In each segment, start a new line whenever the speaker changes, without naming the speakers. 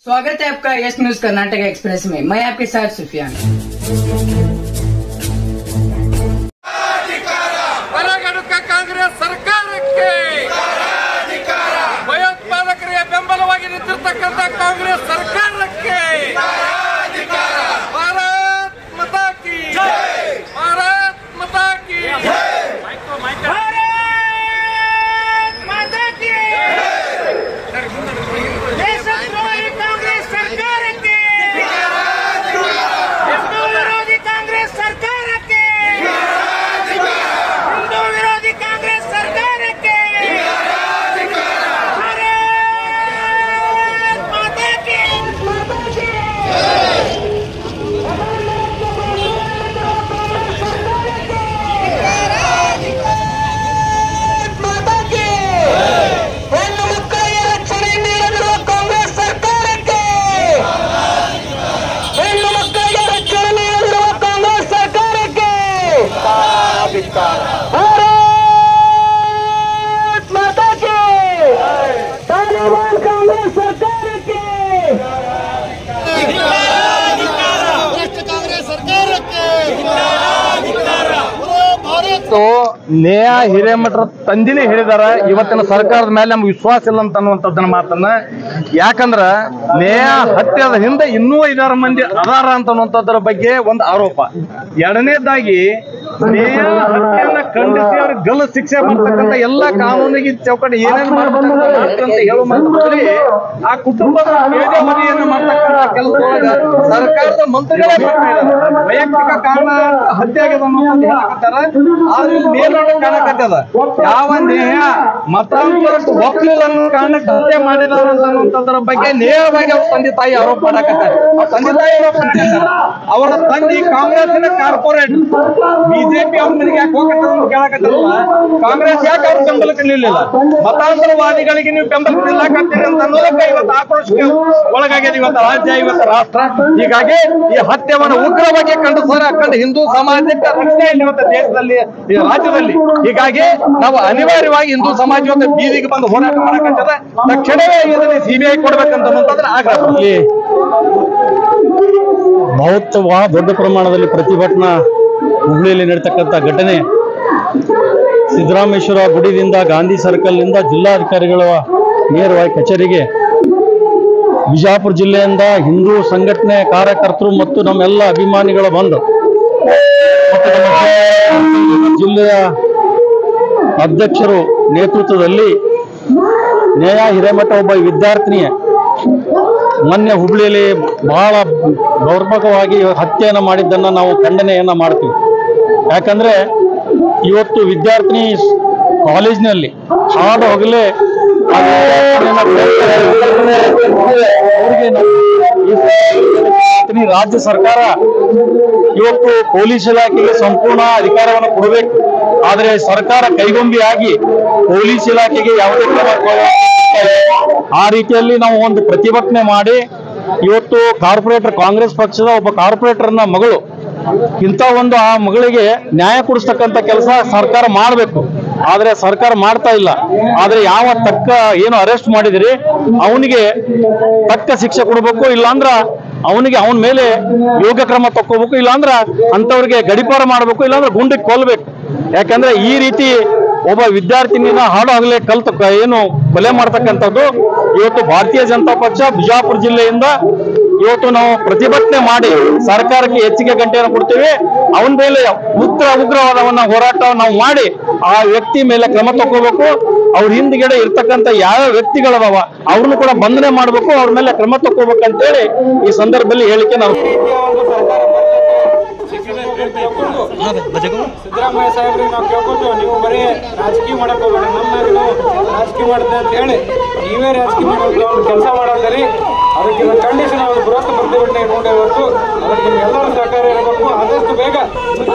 स्वागत है आपका यस न्यूज कर्नाटक एक्सप्रेस में। मैं आपके साथ सुफियान।
ಕಾಂಗ್ರೆಸ್ ಸರ್ಕಾರಕ್ಕೆ ಭಯೋತ್ಪಾದಕರಿಗೆ ಬೆಂಬಲವಾಗಿ ನಿಂತಿರ್ತಕ್ಕಂಥ ಕಾಂಗ್ರೆಸ್ ಸರ್ಕಾರಕ್ಕೆ ಭಾರತ್ ಮಾತಾ ಕಿ ಭಾರತ್ ಮಾತಾ ಕಿ ಭಾರತ್ ಮಾತಾ ಕಿ ದೇಶದ್ರೋಹಿ ಕಾಂಗ್ರೆಸ್ ಸರ್ಕಾರಕ್ಕೆ ಹಿಂದೂ ವಿರೋಧಿ ಕಾಂಗ್ರೆಸ್ ಸರ್ಕಾರಕ್ಕೆ ಹಿಂದೂ ವಿರೋಧಿ ಕಾಂಗ್ರೆಸ್ ಸರ್ಕಾರಕ್ಕೆ ಭಾರತ್ ಮಾತಾ ಕಿ
ನೇಹಾ ಹಿರೇಮಠರ ತಂದಿನೇ ಹೇಳಿದಾರ ಇವತ್ತಿನ ಸರ್ಕಾರದ ಮೇಲೆ ನಮ್ಗೆ ವಿಶ್ವಾಸ ಇಲ್ಲ ಅಂತ ಅನ್ನುವಂಥದ್ದನ್ನ ಮಾತನ್ನ. ಯಾಕಂದ್ರ ನೇಹಾ ಹತ್ಯೆದ ಹಿಂದೆ ಇನ್ನೂ 5-6 ಮಂದಿ ಅದಾರ ಅಂತ ಅನ್ನುವಂಥದ್ರ ಬಗ್ಗೆ ಒಂದು ಆರೋಪ. ಎರಡನೇದಾಗಿ ನೇಹಾ ಹತ್ಯೆಯನ್ನ ಖಂಡಿಸಿ ಅವ್ರಿಗೆ ಗಲ್ಲ ಶಿಕ್ಷೆ ಮಾಡ್ತಕ್ಕಂಥ ಎಲ್ಲ ಕಾನೂನಿಗೆ ಚೌಕಟ್ಟು ಏನೇನು ಅಂತ ಹೇಳುವ ಮಾತಲ್ಲಿ ಆ ಕುಟುಂಬದ ಮೇಲ್ವರಿಯನ್ನು ಮಾಡ್ತಕ್ಕಂಥ ಕೆಲಸದೊಳಗ ಸರ್ಕಾರದ ಮಂತ್ರಿಗಳೇ ಮಾಡ್ತಾ ಇದ್ದಾರೆ. ವೈಯಕ್ತಿಕ ಕಾರಣ ಹತ್ಯೆ ಆಗ್ಯದ ಅನ್ನೋದು ಹೇಳಕತ್ತಾರ. ಆದ್ರೆ ಮೇಲ್ನೋಟ ಕಾಣಕತ್ತದ ಯಾವ ನೇಹಾ ಮತಾಂತರ ಒಕ್ಕಲಿಲ್ಲ ಅನ್ನೋ ಕಾರಣಕ್ಕೆ ಹತ್ಯೆ ಮಾಡಿದಾರ ಅನ್ನುವಂಥದ್ರ ಬಗ್ಗೆ ನೇರವಾಗಿ ಅವ್ರ ತಂದೆ ತಾಯಿ ಆರೋಪ ಮಾಡಕತ್ತಾರೆ. ತಂದೆ ತಾಯಿ ಆರೋಪ ಮಾಡ್ತಿದ್ದಾರೆ. ಅವರ ತಂದೆ ಕಾಂಗ್ರೆಸ್ಸಿನ ಕಾರ್ಪೊರೇಟ್ ಬಿಜೆಪಿ ಅವ್ರ ಮನೆಗೆ ಯಾಕೆ ಹೋಗತ್ತ ಕೇಳಕತ್ತಿರಲ್ಲ. ಕಾಂಗ್ರೆಸ್ ಯಾಕೆ ಅವ್ರ ಬೆಂಬಲಕ್ಕೆ ನಿಲ್ಲಿಲ್ಲ? ಮತಾಂತರವಾದಿಗಳಿಗೆ ನೀವು ಬೆಂಬಲಕ್ಕೆ ನಿಲ್ಲಕತ್ತೀರಿ ಅಂತ ಅನ್ನೋದಕ್ಕೆ ಇವತ್ತು ಆಕ್ರೋಶಕ್ಕೆ ಒಳಗಾಗ್ಯದ ಇವತ್ತು ರಾಜ್ಯ, ಇವತ್ತು ರಾಷ್ಟ್ರ. ಹೀಗಾಗಿ ಈ ಹತ್ಯೆಯನ್ನು ಉಗ್ರವಾಗಿ ಕಂಡು ಹಿಂದೂ ಸಮಾಜಕ್ಕೆ ರಕ್ಷಣೆ ಇಲ್ಲ ಇವತ್ತು ದೇಶದಲ್ಲಿ, ಈ ರಾಜ್ಯದಲ್ಲಿ. ಹೀಗಾಗಿ ನಾವು ಅನಿವಾರ್ಯವಾಗಿ ಹಿಂದೂ ಸಮಾಜ ಇವತ್ತು ಬೀದಿಗೆ ಬಂದು ಹೋರಾಟ ಮಾಡಕತ್ತದ. ತಕ್ಷಣವೇ ಇದನ್ನು ಸಿಬಿಐ ಕೊಡ್ಬೇಕಂತ ಆಗ್ರಹ.
ಬಹಳ ದೊಡ್ಡ ಪ್ರಮಾಣದಲ್ಲಿ ಪ್ರತಿಭಟನಾ ಹುಬ್ಳಿಯಲ್ಲಿ ನಡೀತಕ್ಕಂಥ ಘಟನೆ. ಸಿದ್ದರಾಮೇಶ್ವರ ಗುಡಿದಿಂದ ಗಾಂಧಿ ಸರ್ಕಲ್ ನಿಂದ ಜಿಲ್ಲಾಧಿಕಾರಿಗಳ ನೇರವಾಗಿ ಕಚೇರಿಗೆ ಬಿಜಾಪುರ ಜಿಲ್ಲೆಯಿಂದ ಹಿಂದೂ ಸಂಘಟನೆ ಕಾರ್ಯಕರ್ತರು ಮತ್ತು ನಮ್ಮೆಲ್ಲ ಅಭಿಮಾನಿಗಳು ಬಂದು ಮತ್ತು ನಮ್ಮ ಜಿಲ್ಲೆಯ ಅಧ್ಯಕ್ಷರು ನೇತೃತ್ವದಲ್ಲಿ ನೇಹಾ ಹಿರೇಮಠ ಒಬ್ಬ ವಿದ್ಯಾರ್ಥಿನಿಯ ಮೊನ್ನೆ ಹುಬ್ಳಿಯಲ್ಲಿ ಬಹಳ ಗೌರವವಾಗಿ ಹತ್ಯೆಯನ್ನು ಮಾಡಿದ್ದನ್ನು ನಾವು ಖಂಡನೆಯನ್ನ ಮಾಡ್ತೀವಿ. ಯಾಕಂದ್ರೆ ಇವತ್ತು ವಿದ್ಯಾರ್ಥಿನಿ ಕಾಲೇಜಿನಲ್ಲಿ ಹಾಡು ಹೋಗಲೇ ರಾಜ್ಯ ಸರ್ಕಾರ ಇವತ್ತು ಪೊಲೀಸ್ ಇಲಾಖೆಗೆ ಸಂಪೂರ್ಣ ಅಧಿಕಾರವನ್ನು ಕೊಡಬೇಕು. ಆದರೆ ಸರ್ಕಾರ ಕೈಗೊಂಬೆಯಾಗಿ ಪೊಲೀಸ್ ಇಲಾಖೆಗೆ ಯಾವುದೇ ಕ್ರಮ ಆ ರೀತಿಯಲ್ಲಿ ನಾವು ಒಂದು ಪ್ರತಿಭಟನೆ ಮಾಡಿ ಇವತ್ತು ಕಾರ್ಪೊರೇಟರ್, ಕಾಂಗ್ರೆಸ್ ಪಕ್ಷದ ಒಬ್ಬ ಕಾರ್ಪೊರೇಟರ್ನ ಮಗಳು ಇಂಥ ಒಂದು ಆ ಮಗಳಿಗೆ ನ್ಯಾಯ ಕೊಡಿಸ್ತಕ್ಕಂಥ ಕೆಲಸ ಸರ್ಕಾರ ಮಾಡಬೇಕು. ಆದ್ರೆ ಸರ್ಕಾರ ಮಾಡ್ತಾ ಇಲ್ಲ. ಆದ್ರೆ ಯಾವ ತಕ್ಕ ಏನು ಅರೆಸ್ಟ್ ಮಾಡಿದಿರಿ ಅವನಿಗೆ ತಕ್ಕ ಶಿಕ್ಷೆ ಕೊಡಬೇಕು, ಇಲ್ಲಾಂದ್ರ ಅವನಿಗೆ ಅವನ ಮೇಲೆ ಯೋಗ್ಯ ಕ್ರಮ ತಕ್ಕೋಬೇಕು, ಇಲ್ಲಾಂದ್ರ ಅಂತವ್ರಿಗೆ ಗಡಿಪಾರ ಮಾಡಬೇಕು, ಇಲ್ಲಾಂದ್ರೆ ಗುಂಡಿಗೆ ಕೊಲ್ಬೇಕು. ಯಾಕಂದ್ರೆ ಈ ರೀತಿ ಒಬ್ಬ ವಿದ್ಯಾರ್ಥಿನಿನ ಹಾಡು ಹಗಲೇ ಏನು ಕೊಲೆ ಮಾಡ್ತಕ್ಕಂಥದ್ದು ಇವತ್ತು ಭಾರತೀಯ ಜನತಾ ಪಕ್ಷ ಬಿಜಾಪುರ ಜಿಲ್ಲೆಯಿಂದ ಇವತ್ತು ನಾವು ಪ್ರತಿಭಟನೆ ಮಾಡಿ ಸರ್ಕಾರಕ್ಕೆ ಹೆಚ್ಚಿಗೆ ಗಂಟೆಯನ್ನು ಕೊಡ್ತೀವಿ. ಅವನ ಮೇಲೆ ಉಗ್ರವಾದವನ್ನ ಹೋರಾಟ ನಾವು ಮಾಡಿ ಆ ವ್ಯಕ್ತಿ ಮೇಲೆ ಕ್ರಮ ತಗೋಬೇಕು. ಅವ್ರ ಹಿಂದ್ಗಡೆ ಇರ್ತಕ್ಕಂಥ ಯಾವ ವ್ಯಕ್ತಿಗಳದಾವ ಅವ್ರನ್ನು ಕೂಡ ಬಂಧನೆ ಮಾಡಬೇಕು, ಅವ್ರ ಮೇಲೆ ಕ್ರಮ ತಗೋಬೇಕಂತೇಳಿ ಈ ಸಂದರ್ಭದಲ್ಲಿ ಹೇಳಿಕೆ ನಾವು
ಸಿದ್ದರಾಮಯ್ಯ ಸಾಹೇಬ್ರಿಗೆ ನಾವು ಕೇಳ್ಕೊತೀವಿ, ನೀವು ಬರೀ ರಾಜಕೀಯ ಮಾಡಕ್ ಹೋಗ್ಬೇಡಿ, ನಮ್ಮ ರಾಜಕೀಯ ಮಾಡುತ್ತೆ ಅಂತ ಹೇಳಿ ನೀವೇ ರಾಜಕೀಯ ಮಾಡೋ ಕೆಲಸ ಮಾಡೋದ್ರಿ. ಅದಕ್ಕೆ ಖಂಡಿಸಿ ನಾವು ಬೃಹತ್ ಪ್ರತಿಭಟನೆ ಇಟ್ಕೊಂಡೆ ಹೊರತು ಅದಕ್ಕೆ ನಿಮ್ಗೆಲ್ಲರೂ ಸಹಕಾರ ಇರಬೇಕು. ಆದಷ್ಟು ಬೇಗ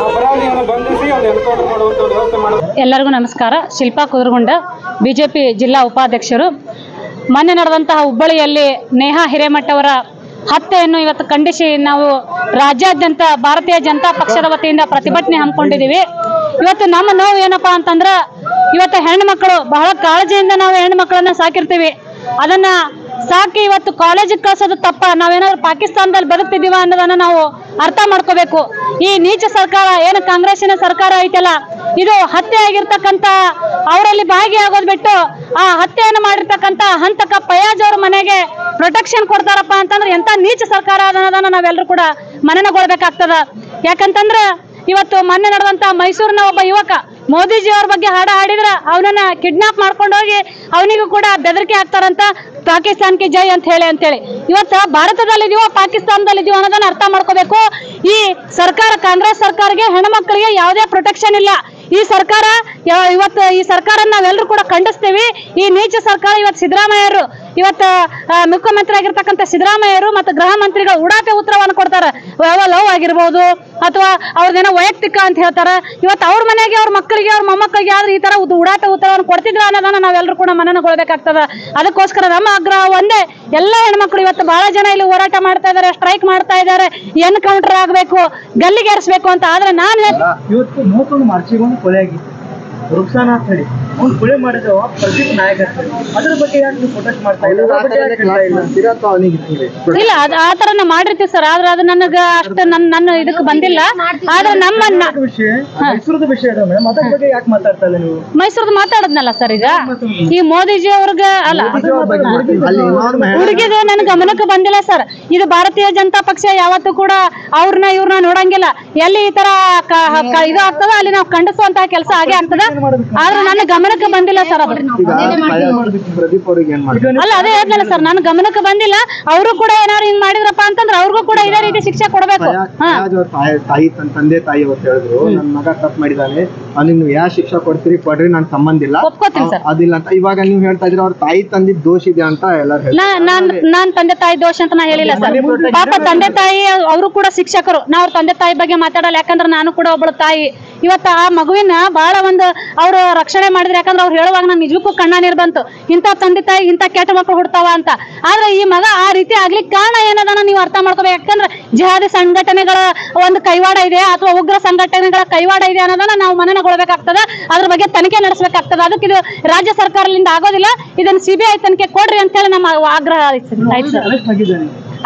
ಅಪರಾಧಿಯನ್ನು ಬಂಧಿಸಿ ಅವ್ರು ಎನ್ಕೌಂಟರ್ ಮಾಡುವಂಥ ವ್ಯವಸ್ಥೆ ಮಾಡೋದು.
ಎಲ್ಲರಿಗೂ ನಮಸ್ಕಾರ. ಶಿಲ್ಪಾ ಕುದುರಗುಂಡ, ಬಿಜೆಪಿ ಜಿಲ್ಲಾ ಉಪಾಧ್ಯಕ್ಷರು. ಮೊನ್ನೆ ನಡೆದಂತಹ ಹುಬ್ಬಳ್ಳಿಯಲ್ಲಿ ನೇಹಾ ಹಿರೇಮಠ ಅವರ ಹತ್ಯೆಯನ್ನು ಇವತ್ತು ಖಂಡಿಸಿ ನಾವು ರಾಜ್ಯಾದ್ಯಂತ ಭಾರತೀಯ ಜನತಾ ಪಕ್ಷದ ವತಿಯಿಂದ ಪ್ರತಿಭಟನೆ ಹಮ್ಮಿಕೊಂಡಿದ್ದೀವಿ. ಇವತ್ತು ನಮ್ಮ ನೋವು ಏನಪ್ಪಾ ಅಂತಂದ್ರೆ ಇವತ್ತು ಹೆಣ್ಣು ಮಕ್ಕಳು ಬಹಳ ಕಾಳಜಿಯಿಂದ ನಾವು ಹೆಣ್ಣು ಮಕ್ಕಳನ್ನ ಸಾಕಿರ್ತೀವಿ. ಅದನ್ನ ಸಾಕಿ ಇವತ್ತು ಕಾಲೇಜಿಗೆ ಕಳ್ಸೋದು ತಪ್ಪ, ನಾವೇನಾದ್ರೂ ಪಾಕಿಸ್ತಾನದಲ್ಲಿ ಬದುಕ್ತಿದೀವ ಅನ್ನೋದನ್ನ ನಾವು ಅರ್ಥ ಮಾಡ್ಕೋಬೇಕು. ಈ ನೀಚ ಸರ್ಕಾರ ಏನು ಕಾಂಗ್ರೆಸ್ಸಿನ ಸರ್ಕಾರ ಐತಲ್ಲ, ಇದು ಹತ್ಯೆ ಆಗಿರ್ತಕ್ಕಂತ ಅವರಲ್ಲಿ ಭಾಗಿಯಾಗೋದು ಬಿಟ್ಟು ಆ ಹತ್ಯೆಯನ್ನು ಮಾಡಿರ್ತಕ್ಕಂತ ಹಂತಕ ಫಯಾಜ್ ಅವ್ರ ಮನೆಗೆ ಪ್ರೊಟೆಕ್ಷನ್ ಕೊಡ್ತಾರಪ್ಪ ಅಂತಂದ್ರೆ ಎಂತ ನೀಚ ಸರ್ಕಾರ ಅನ್ನೋದನ್ನ ನಾವೆಲ್ಲರೂ ಕೂಡ ಮನನಗೊಳ್ಬೇಕಾಗ್ತದ. ಯಾಕಂತಂದ್ರೆ ಇವತ್ತು ಮೊನ್ನೆ ನಡೆದಂತ ಮೈಸೂರಿನ ಒಬ್ಬ ಯುವಕ ಮೋದಿಜಿ ಅವ್ರ ಬಗ್ಗೆ ಹಾಡ ಹಾಡಿದ್ರ ಅವನನ್ನ ಕಿಡ್ನಾಪ್ ಮಾಡ್ಕೊಂಡು ಹೋಗಿ ಅವನಿಗೂ ಕೂಡ ಬೆದರಿಕೆ ಆಗ್ತಾರಂತ, ಪಾಕಿಸ್ತಾನಕ್ಕೆ ಜೈ ಅಂತ ಹೇಳಿ ಇವತ್ತು ಭಾರತದಲ್ಲಿದೀವೋ ಪಾಕಿಸ್ತಾನದಲ್ಲಿದೀವೋ ಅನ್ನೋದನ್ನ ಅರ್ಥ ಮಾಡ್ಕೋಬೇಕು. ಈ ಸರ್ಕಾರ ಕಾಂಗ್ರೆಸ್ ಸರ್ಕಾರಕ್ಕೆ ಹೆಣ್ಮಕ್ಳಿಗೆ ಯಾವುದೇ ಪ್ರೊಟೆಕ್ಷನ್ ಇಲ್ಲ. ಈ ಸರ್ಕಾರ ಇವತ್ತು ಈ ಸರ್ಕಾರ ನಾವೆಲ್ಲರೂ ಕೂಡ ಖಂಡಿಸ್ತೀವಿ. ಈ ನೀಚ ಸರ್ಕಾರ ಇವತ್ತು ಸಿದ್ದರಾಮಯ್ಯರು ಇವತ್ತು ಮುಖ್ಯಮಂತ್ರಿ ಆಗಿರ್ತಕ್ಕಂಥ ಸಿದ್ದರಾಮಯ್ಯರು ಮತ್ತು ಗೃಹ ಮಂತ್ರಿಗಳು ಉಡಾಫೆ ಉತ್ತರವನ್ನು ಕೊಡ್ತಾರೆ. ಯಾವ ಲವ್ ಆಗಿರ್ಬೋದು ಅಥವಾ ಅವ್ರದ್ದೇನೋ ವೈಯಕ್ತಿಕ ಅಂತ ಹೇಳ್ತಾರೆ. ಇವತ್ತು ಅವ್ರ ಮನೆಗೆ ಅವ್ರ ಮಕ್ಕಳಿಗೆ ಅವ್ರ ಮೊಮ್ಮಕ್ಕಳಿಗೆ ಆದ್ರೆ ಈ ತರ ಉಡಾಫೆ ಉತ್ತರವನ್ನು ಕೊಡ್ತಿದ್ರ ಅನ್ನೋದನ್ನ ನಾವೆಲ್ಲರೂ ಕೂಡ ಮನನಗೊಳ್ಬೇಕಾಗ್ತದ. ಅದಕ್ಕೋಸ್ಕರ ನಮ್ಮ ಆಗ್ರಹ ಒಂದೇ, ಎಲ್ಲ ಹೆಣ್ಮಕ್ಳು ಇವತ್ತು ಬಹಳ ಜನ ಇಲ್ಲಿ ಹೋರಾಟ ಮಾಡ್ತಾ ಇದಾರೆ, ಸ್ಟ್ರೈಕ್ ಮಾಡ್ತಾ ಇದ್ದಾರೆ, ಎನ್ಕೌಂಟರ್ ಆಗ್ಬೇಕು, ಗಲ್ಲಿಗೇರಿಸಬೇಕು ಅಂತ. ಆದ್ರೆ ನಾನು
ಇವತ್ತು 31 ಮಾರ್ಚಿಗೆ ಕೊಲೆ ಆಗಿತ್ತು. ರುಕ್ಸಾನಾ ಅಂತ ಹೇಳಿ ಅವ್ನು ಕೊಲೆ ಮಾಡಿದ ಪ್ರದೀಪ್ ನಾಯಕ್ ಅಂತ ಹೇಳಿ, ಅದ್ರ ಬಗ್ಗೆ ಯಾಕೆ ನೀವು ಪ್ರೊಟೆಸ್ಟ್ ಮಾಡ್ತಾ ಇಲ್ಲ?
ಇಲ್ಲ, ಆ ತರ ನಾ ಮಾಡಿರ್ತೀವಿ ಸರ್. ಆದ್ರೆ ಅದು ನನಗ ಅಷ್ಟು ನನ್ನ ಇದಕ್ಕೆ ಬಂದಿಲ್ಲ. ಆದ್ರೆ ನಮ್ಮನ್ನ
ಮೈಸೂರದ ವಿಷಯ ಇದೆ ಮೇಡಮ್, ಅದ್ರ ಬಗ್ಗೆ ಯಾಕೆ ಮಾತಾಡ್ತಾ ಇಲ್ಲ ನೀವು?
ಮೈಸೂರ್ದು ಮಾತಾಡದ್ನಲ್ಲ ಸರ್. ಈಗ ಈ ಮೋದಿಜಿ ಅವ್ರಿಗೆ ಅಲ್ಲ ಹುಡುಗಿದು ನನ್ ಗಮನಕ್ಕೆ ಬಂದಿಲ್ಲ ಸರ್. ಇದು ಭಾರತೀಯ ಜನತಾ ಪಕ್ಷ ಯಾವತ್ತೂ ಕೂಡ ಇವ್ರನ್ನ ನೋಡಂಗಿಲ್ಲ. ಎಲ್ಲಿ ಈ ತರ ಇದು ಆಗ್ತದ ಅಲ್ಲಿ ನಾವು ಖಂಡಿಸುವಂತಹ ಕೆಲಸ ಆಗೇ ಆಗ್ತದ. ಆದ್ರೆ ನನ್ನ ಗಮನಕ್ಕೆ ಬಂದಿಲ್ಲ ಸರ್ ಅದು. ಅಲ್ಲ, ಅದೇ ಹೇಳ್ದಲ್ಲ ಸರ್, ನನ್ನ ಗಮನಕ್ಕೆ ಬಂದಿಲ್ಲ. ಅವರು ಕೂಡ ಏನಾದ್ರು ಹಿಂಗ್ ಮಾಡಿದ್ರಪ್ಪ ಅಂತಂದ್ರೆ ಅವ್ರಿಗೂ ಕೂಡ ಇದೇ ರೀತಿ ಶಿಕ್ಷೆ ಕೊಡ್ಬೇಕು.
ತಂದೆ ತಾಯಿ ಅವತ್ತು ಹೇಳಿದ್ರು ನನ್ನ ಮಗ ತಪ್ಪು ಮಾಡಿದಾನೆ, ಅವ್ನಿಗೆ ಯಾವ ಶಿಕ್ಷೆ ಕೊಡ್ರಿ ನನ್ ಸಂಬಂಧ ಇಲ್ಲ,
ಒಪ್ಕೋತೀನಿ ಸರ್.
ಅದಿಲ್ಲ ಅಂತ ಇವಾಗ ನೀವು ಹೇಳ್ತಾ ಇದ್ರೆ ಅವ್ರ ತಾಯಿ ತಂದೆ ದೋಷ ಇದೆ ಅಂತ ಎಲ್ಲರೂ.
ನಾನ್ ತಂದೆ ತಾಯಿ ದೋಷ ಅಂತ ನಾ ಹೇಳಿಲ್ಲ ಸರ್. ಪಾಪ ತಂದೆ ತಾಯಿ ಅವರು ಕೂಡ ಶಿಕ್ಷಕರು. ನಾ ಅವ್ರ ತಂದೆ ತಾಯಿ ಬಗ್ಗೆ ಮಾತಾಡಲ್ಲ, ಯಾಕಂದ್ರೆ ನಾನು ಕೂಡ ಒಬ್ಬಳು ತಾಯಿ. ಇವತ್ತು ಆ ಮಗುವಿನ ಬಹಳ ಒಂದು ಅವ್ರು ರಕ್ಷಣೆ ಮಾಡಿದ್ರೆ, ಯಾಕಂದ್ರೆ ಅವ್ರು ಹೇಳುವಾಗ ನನ್ ನಿಜಕ್ಕೂ ಕಣ್ಣ ನೀರು ಬಂತು. ಇಂಥ ತಂದೆ ತಾಯಿ ಇಂಥ ಕೆಟ್ಟ ಮಕ್ಕಳು ಹುಡ್ತಾವ ಅಂತ. ಆದ್ರೆ ಈ ಮಗ ಆ ರೀತಿ ಆಗ್ಲಿಕ್ಕೆ ಕಾರಣ ಏನದನ್ನ ನೀವು ಅರ್ಥ ಮಾಡ್ಕೋಬೇಕು. ಯಾಕಂದ್ರೆ ಜಿಹಾದಿ ಸಂಘಟನೆಗಳ ಒಂದು ಕೈವಾಡ ಇದೆ ಅಥವಾ ಉಗ್ರ ಸಂಘಟನೆಗಳ ಕೈವಾಡ ಇದೆ ಅನ್ನೋದನ್ನ ನಾವು ಮನನಗೊಳ್ಬೇಕಾಗ್ತದ. ಅದ್ರ ಬಗ್ಗೆ ತನಿಖೆ ನಡೆಸಬೇಕಾಗ್ತದ. ಅದಕ್ಕೆ ಇದು ರಾಜ್ಯ ಸರ್ಕಾರದಿಂದ ಆಗೋದಿಲ್ಲ. ಇದನ್ನ CBI ತನಿಖೆ ಕೊಡ್ರಿ ಅಂತ ಹೇಳಿ ನಮ್ಮ ಆಗ್ರಹ ಆಯ್ತು ಸರ್.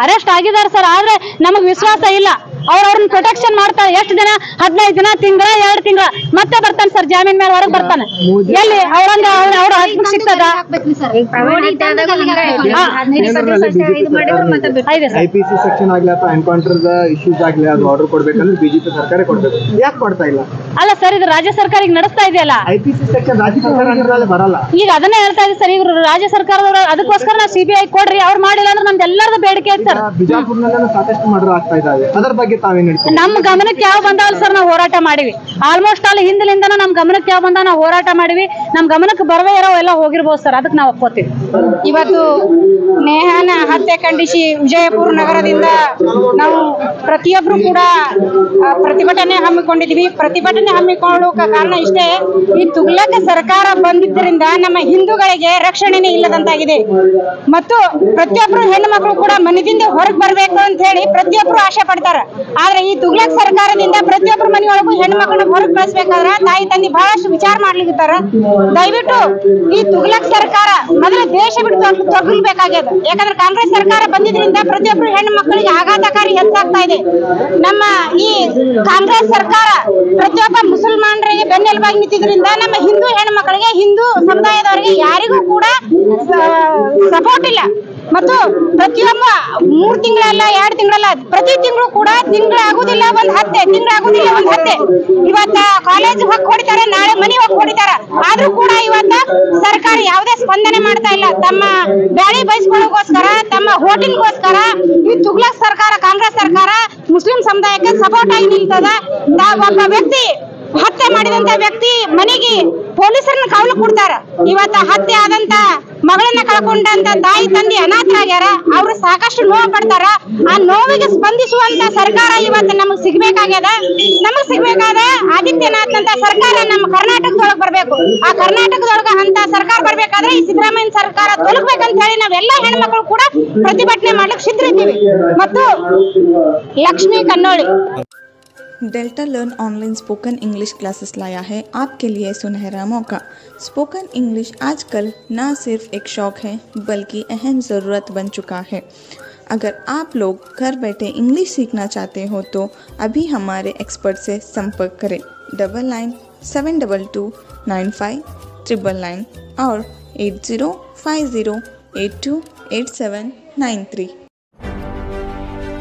ಅರೆಸ್ಟ್ ಆಗಿದ್ದಾರೆ ಸರ್. ಆದ್ರೆ ನಮಗ್ ವಿಶ್ವಾಸ ಇಲ್ಲ. ಅವ್ರನ್ನ ಪ್ರೊಟೆಕ್ಷನ್ ಮಾಡ್ತಾರೆ. ಎಷ್ಟು ದಿನ? 15 ದಿನ, ತಿಂಗಳ, 2 ತಿಂಗಳ, ಮತ್ತೆ ಬರ್ತಾನೆ ಸರ್ ಜಾಮೀನ್ ಮೇಲೆ ಹೊರಗೆ ಬರ್ತಾನೆ. ಎಲ್ಲಿ ಅವ್ರಂಗ ಅವ್ರ ಹಸ್ಬೆಂಡ್ ಸಿಗ್ತದ?
IPC ಸೆಕ್ಷನ್ ಆಗ್ಲಿ ಅಥವಾ ಎನ್ಕೌಂಟರ್ ಇಶ್ಯೂಸ್ ಆಗ್ಲಿ ಅದು ಆರ್ಡರ್ ಕೊಡ್ಬೇಕಂದ್ರೆ BJP ಸರ್ಕಾರ ಕೊಡ್ಬೇಕು. ಯಾಕೆ ಕೊಡ್ತಾ ಇಲ್ಲ?
ಅಲ್ಲ ಸರ್, ಇದು ರಾಜ್ಯ ಸರ್ಕಾರ ಈಗ ನಡೆಸ್ತಾ ಇದೆಯಲ್ಲ.
IPC ಸೆಕ್ಷನ್ ರಾಜ್ಯ ಸರ್ಕಾರ ಬರಲ್ಲ. ಈಗ
ಅದನ್ನೇ ಹೇಳ್ತಾ ಇದ್ದೀವಿ ಸರ್. ಈಗ ರಾಜ್ಯ ಸರ್ಕಾರದವರು ಅದಕ್ಕೋಸ್ಕರ ನಾವು CBI ಕೊಡ್ರಿ. ಅವ್ರು ಮಾಡಿಲ್ಲ ಅಂದ್ರೆ ನಮ್ದು ಎಲ್ಲರದು ಬೇಡಿಕೆ ಐತೆ ಸರ್.
ಬಿಜಾಪುರ್ನಲ್ಲೂ ಸಾಕಷ್ಟು ಮರ್ಡರ್ ಆಗ್ತಾ ಇದ್ದಾವೆ. ಅದರ ಬಗ್ಗೆ ತಾವೇನ್ ಹೇಳ್ತೀವಿ?
ನಮ್ಮ ಗಮನಕ್ಕೆ ಯಾವ ಬಂದಾವಲ್ಲ ಸರ್, ನಾವು ಹೋರಾಟ ಮಾಡಿವಿ. ಆಲ್ಮೋಸ್ಟ್ ಅಲ್ಲಿ ಹಿಂದಿನಿಂದನೂ ನಮ್ ಗಮನಕ್ಕೆ ಯಾವ ಬಂದ ನಾವು ಹೋರಾಟ ಮಾಡಿವಿ. ನಮ್ ಗಮನಕ್ಕೆ ಬರವೇ ಇರೋ ಎಲ್ಲ ಹೋಗಿರ್ಬೋದು ಸರ್. ಅದಕ್ಕೆ ನಾವು ಒಪ್ಕೋತೀವಿ.
ಇವತ್ತು ನೇಹಾನ ಹತ್ಯೆ ಖಂಡಿಸಿ ವಿಜಯಪುರ ನಗರದಿಂದ ನಾವು ಪ್ರತಿಯೊಬ್ರು ಕೂಡ ಪ್ರತಿಭಟನೆ ಹಮ್ಮಿಕೊಂಡಿದ್ವಿ. ಪ್ರತಿಭಟನೆ ಹಮ್ಮಿಕೊಳ್ಳುವ ಕಾರಣ ಇಷ್ಟೇ, ಈ ತುಗ್ಲಕ್ ಸರ್ಕಾರ ಬಂದಿದ್ದರಿಂದ ನಮ್ಮ ಹಿಂದೂಗಳಿಗೆ ರಕ್ಷಣೆನೇ ಇಲ್ಲದಂತಾಗಿದೆ. ಮತ್ತು ಪ್ರತಿಯೊಬ್ರು ಹೆಣ್ಣು ಮಕ್ಕಳು ಕೂಡ ಮನೆಯಿಂದ ಹೊರಗೆ ಬರ್ಬೇಕು ಅಂತ ಹೇಳಿ ಪ್ರತಿಯೊಬ್ರು ಆಶೆ ಪಡ್ತಾರ. ಆದ್ರೆ ಈ ತುಗ್ಲಕ್ ಸರ್ಕಾರದಿಂದ ಪ್ರತಿಯೊಬ್ಬರು ಮನೆಯೊಳಗೂ ಹೆಣ್ಣು ಮಕ್ಕಳನ್ನ ಹೊರಗೆ ಕಳಿಸ್ಬೇಕಾದ್ರ ತಾಯಿ ತಂದೆ ಬಹಳಷ್ಟು ವಿಚಾರ ಮಾಡ್ಲಿಕ್ಕಿರ್ತಾರ. ದಯವಿಟ್ಟು ಈ ತುಗ್ಲಕ್ ಸರ್ಕಾರ ಮೊದಲ ದೇಶ ಬಿಟ್ಟು ತೊಗಲ್ಬೇಕಾಗ್ಯದ. ಯಾಕಂದ್ರೆ ಕಾಂಗ್ರೆಸ್ ಸರ್ಕಾರ ಬಂದಿದ್ರಿಂದ ಪ್ರತಿಯೊಬ್ಬರು ಹೆಣ್ಣು ಮಕ್ಕಳಿಗೆ ಆಘಾತಕಾರಿ ಹೆಚ್ಚಾಗ್ತಾ ಇದೆ. ನಮ್ಮ ಈ ಕಾಂಗ್ರೆಸ್ ಸರ್ಕಾರ ಪ್ರತಿಯೊಬ್ಬ ಮುಸಲ್ಮಾನರಿಗೆ ಬೆನ್ನೆಲುಬಾಗಿ ನಿಂತಿದ್ರಿಂದ ನಮ್ಮ ಹಿಂದೂ ಹೆಣ್ಣು ಮಕ್ಕಳಿಗೆ, ಹಿಂದೂ ಸಮುದಾಯದವರಿಗೆ ಯಾರಿಗೂ ಕೂಡ ಸಪೋರ್ಟ್ ಇಲ್ಲ. ಮತ್ತು ಪ್ರತಿಯೊಬ್ಬ 3 ತಿಂಗಳಲ್ಲ 2 ತಿಂಗಳಲ್ಲ, ಪ್ರತಿ ತಿಂಗಳು ಕೂಡ ತಿಂಗಳಾಗುದಿಲ್ಲ ಒಂದು ಹತ್ಯೆ, ತಿಂಗಳಾಗುದಿಲ್ಲ ಒಂದು ಹತ್ಯೆ. ಇವತ್ತ ಕಾಲೇಜ್ ಹೋಗಿ ಹೊಡಿತಾರೆ, ನಾಳೆ ಮನೆ ಹೋಗಿ ಹೊಡಿತಾರ. ಆದ್ರೂ ಕೂಡ ಇವತ್ತ ಸರ್ಕಾರ ಯಾವುದೇ ಸ್ಪಂದನೆ ಮಾಡ್ತಾ ಇಲ್ಲ. ತಮ್ಮ ಬ್ಯಾಳಿ ಬಯಸ್ಕೊಳ್ಳೋಕೋಸ್ಕರ, ತಮ್ಮ ಹೋಟಿನ್ಗೋಸ್ಕರ ಈ ತುಗ್ಲಕ್ ಸರ್ಕಾರ, ಕಾಂಗ್ರೆಸ್ ಸರ್ಕಾರ ಮುಸ್ಲಿಂ ಸಮುದಾಯಕ್ಕೆ ಸಪೋರ್ಟ್ ಆಗಿ ನಿಲ್ತದ. ಒಬ್ಬ ವ್ಯಕ್ತಿ ಹತ್ಯೆ ಮಾಡಿದಂತ ವ್ಯಕ್ತಿ ಮನೆಗೆ ಪೊಲೀಸರನ್ನ ಕಾವಲು ಕೊಡ್ತಾರ. ಇವತ್ತ ಹತ್ಯೆ ಆದಂತ ಮಗಳನ್ನ ಕಳ್ಕೊಂಡಂತ ತಾಯಿ ತಂದೆ ಅನಾಥರಾಗ್ಯಾರ. ಅವರು ಸಾಕಷ್ಟು ನೋವು ಪಡ್ತಾರ. ಆ ನೋವಿಗೆ ಸ್ಪಂದಿಸುವಂತ ಸರ್ಕಾರ ಇವತ್ತು ನಮಗ್ ಸಿಗ್ಬೇಕಾಗ್ಯದ. ನಮಗ್ ಸಿಗ್ಬೇಕಾದ ಆದಿತ್ಯನಾಥ್ ಅಂತ ಸರ್ಕಾರ ನಮ್ಮ ಕರ್ನಾಟಕದೊಳಗೆ ಬರ್ಬೇಕು. ಆ ಕರ್ನಾಟಕದೊಳಗ ಅಂತ ಸರ್ಕಾರ ಬರ್ಬೇಕಾದ್ರೆ ಈ ಸಿದ್ದರಾಮಯ್ಯ ಸರ್ಕಾರ ತೊಲಗ್ಬೇಕಂತ ಹೇಳಿ ನಾವೆಲ್ಲ ಹೆಣ್ಮಕ್ಳು ಕೂಡ ಪ್ರತಿಭಟನೆ ಮಾಡ್ಲಿಕ್ಕೆ ಸಿದ್ಧರಿದ್ದೀವಿ. ಮತ್ತು Lakshmi Kannoli
delta learn online spoken English classes लाया है आपके लिए सुनहरा मौका। स्पोकन इंग्लिश आजकल ना सिर्फ एक शौक है बल्कि अहम ज़रूरत बन चुका है। अगर आप लोग घर बैठे इंग्लिश सीखना चाहते हो तो अभी हमारे एक्सपर्ट से संपर्क करें 9972295999 और 8050828793।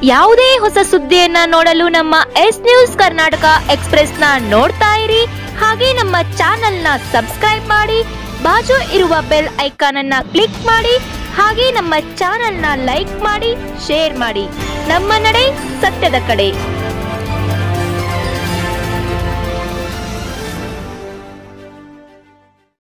ಯಾವುದೇ ಹೊಸ ಸುದ್ದಿಯನ್ನ ನೋಡಲು ನಮ್ಮ ಎಸ್ ನ್ಯೂಸ್ ಕರ್ನಾಟಕ ಎಕ್ಸ್‌ಪ್ರೆಸ್ ನ ನೋಡ್ತಾ ಇರಿ, ಹಾಗೆ ನಮ್ಮ ಚಾನೆಲ್ ನ ಸಬ್ಸ್ಕ್ರೈಬ್ ಮಾಡಿ, ಬಾಜು ಇರುವ ಬೆಲ್ ಐಕಾನ್ ಅನ್ನ ಕ್ಲಿಕ್ ಮಾಡಿ, ಹಾಗೆ ನಮ್ಮ ಚಾನೆಲ್ ನ ಲೈಕ್ ಮಾಡಿ, ಶೇರ್ ಮಾಡಿ. ನಮ್ಮ ನಡೆ ಸತ್ಯದ ಕಡೆ.